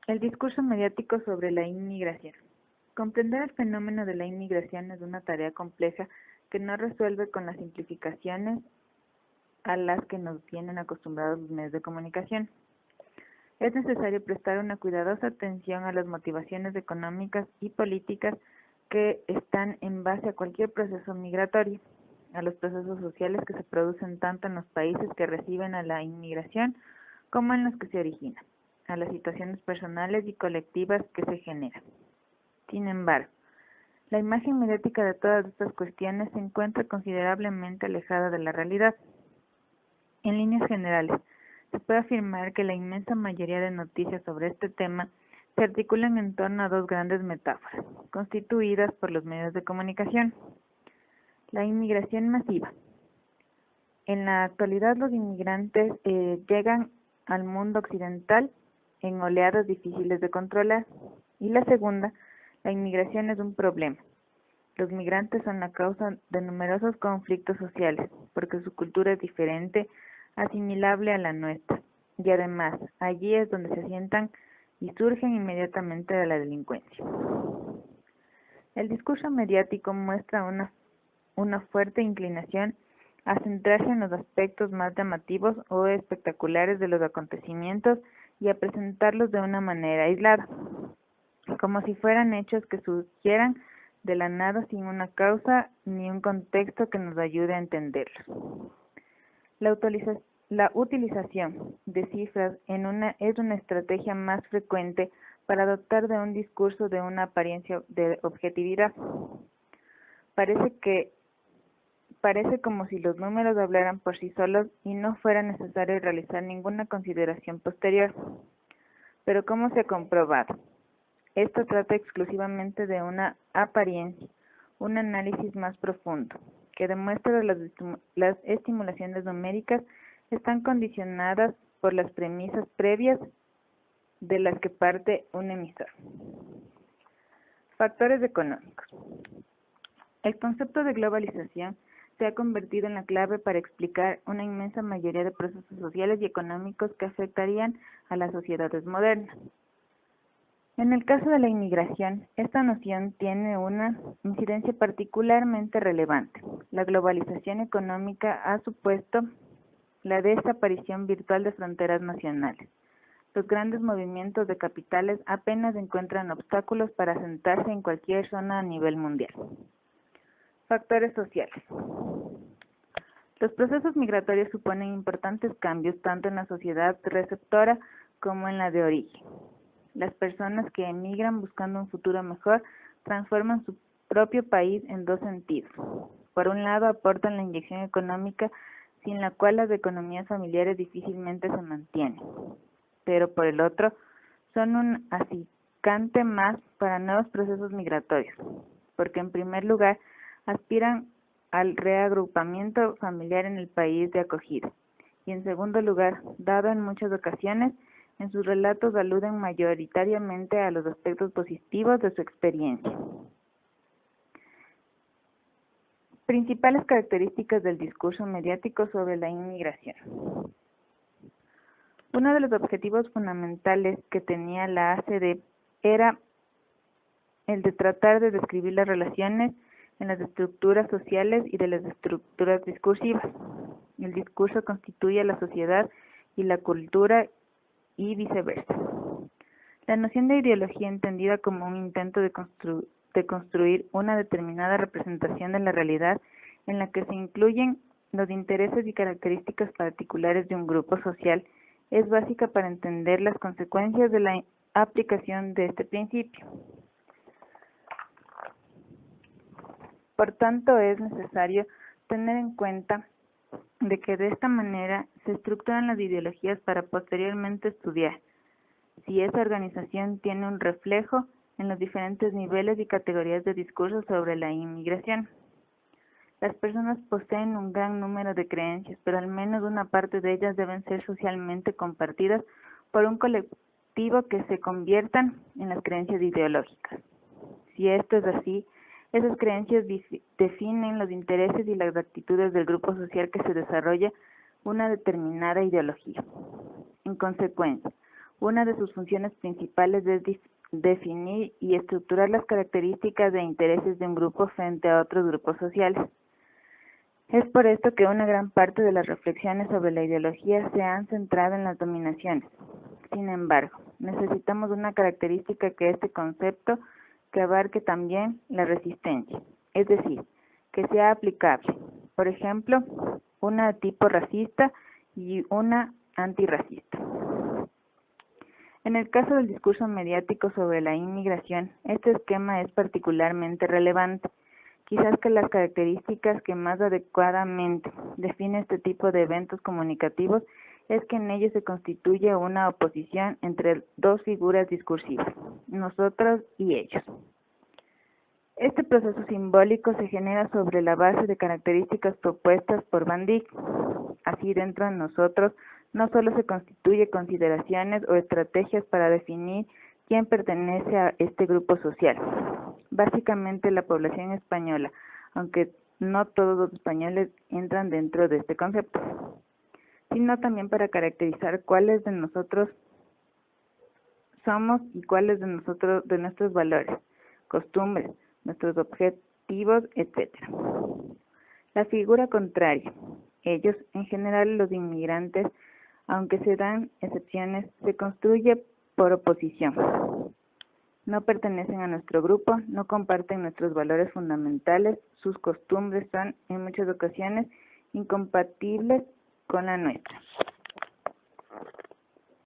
El discurso mediático sobre la inmigración. Comprender el fenómeno de la inmigración es una tarea compleja que no resuelve con las simplificaciones a las que nos tienen acostumbrados los medios de comunicación. Es necesario prestar una cuidadosa atención a las motivaciones económicas y políticas que están en base a cualquier proceso migratorio, a los procesos sociales que se producen tanto en los países que reciben a la inmigración como en los que se originan, a las situaciones personales y colectivas que se generan. Sin embargo, la imagen mediática de todas estas cuestiones se encuentra considerablemente alejada de la realidad. En líneas generales, se puede afirmar que la inmensa mayoría de noticias sobre este tema se articulan en torno a dos grandes metáforas, constituidas por los medios de comunicación. La inmigración masiva. En la actualidad los inmigrantes llegan al mundo occidental en oleadas difíciles de controlar. Y la segunda, la inmigración es un problema. Los migrantes son la causa de numerosos conflictos sociales, porque su cultura es diferente, asimilable a la nuestra, y además, allí es donde se asientan y surgen inmediatamente de la delincuencia. El discurso mediático muestra una fuerte inclinación a centrarse en los aspectos más llamativos o espectaculares de los acontecimientos y a presentarlos de una manera aislada, como si fueran hechos que surgieran de la nada sin una causa ni un contexto que nos ayude a entenderlos. La utilización de cifras es una estrategia más frecuente para dotar de un discurso de una apariencia de objetividad. Parece como si los números hablaran por sí solos y no fuera necesario realizar ninguna consideración posterior. Pero ¿cómo se ha comprobado? Esto trata exclusivamente de una apariencia, un análisis más profundo, que demuestra que las estimulaciones numéricas están condicionadas por las premisas previas de las que parte un emisor. Factores económicos. El concepto de globalización se ha convertido en la clave para explicar una inmensa mayoría de procesos sociales y económicos que afectarían a las sociedades modernas. En el caso de la inmigración, esta noción tiene una incidencia particularmente relevante. La globalización económica ha supuesto la desaparición virtual de fronteras nacionales. Los grandes movimientos de capitales apenas encuentran obstáculos para asentarse en cualquier zona a nivel mundial. Factores sociales. Los procesos migratorios suponen importantes cambios tanto en la sociedad receptora como en la de origen. Las personas que emigran buscando un futuro mejor transforman su propio país en dos sentidos. Por un lado, aportan la inyección económica sin la cual las economías familiares difícilmente se mantienen. Pero por el otro, son un acicate más para nuevos procesos migratorios, porque en primer lugar, aspiran al reagrupamiento familiar en el país de acogida. Y en segundo lugar, dado en muchas ocasiones, en sus relatos aluden mayoritariamente a los aspectos positivos de su experiencia. Principales características del discurso mediático sobre la inmigración. Uno de los objetivos fundamentales que tenía la ACD era el de tratar de describir las relaciones en las estructuras sociales y de las estructuras discursivas. El discurso constituye la sociedad y la cultura y viceversa. La noción de ideología entendida como un intento de construir una determinada representación de la realidad en la que se incluyen los intereses y características particulares de un grupo social es básica para entender las consecuencias de la aplicación de este principio. Por tanto, es necesario tener en cuenta de que de esta manera se estructuran las ideologías para posteriormente estudiar si esa organización tiene un reflejo en los diferentes niveles y categorías de discurso sobre la inmigración. Las personas poseen un gran número de creencias, pero al menos una parte de ellas deben ser socialmente compartidas por un colectivo que se conviertan en las creencias ideológicas. Si esto es así, esas creencias definen los intereses y las actitudes del grupo social que se desarrolla una determinada ideología. En consecuencia, Una de sus funciones principales es definir y estructurar las características e intereses de un grupo frente a otros grupos sociales. Es por esto que una gran parte de las reflexiones sobre la ideología se han centrado en las dominaciones. Sin embargo, necesitamos una característica que este concepto que abarque también la resistencia, es decir, que sea aplicable. Por ejemplo, una tipo racista y una antirracista. En el caso del discurso mediático sobre la inmigración, este esquema es particularmente relevante. Quizás que las características que más adecuadamente define este tipo de eventos comunicativos es que en ellos se constituye una oposición entre dos figuras discursivas, nosotros y ellos. Este proceso simbólico se genera sobre la base de características propuestas por Van Dijk. Así, dentro de nosotros no solo se constituye consideraciones o estrategias para definir quién pertenece a este grupo social. Básicamente la población española, aunque no todos los españoles entran dentro de este concepto, sino también para caracterizar cuáles de nosotros somos y cuáles de nuestros valores, costumbres, nuestros objetivos, etc. La figura contraria. Ellos, en general los inmigrantes, aunque se dan excepciones, se construye por oposición. No pertenecen a nuestro grupo, no comparten nuestros valores fundamentales, sus costumbres son, en muchas ocasiones, incompatibles con la nuestra.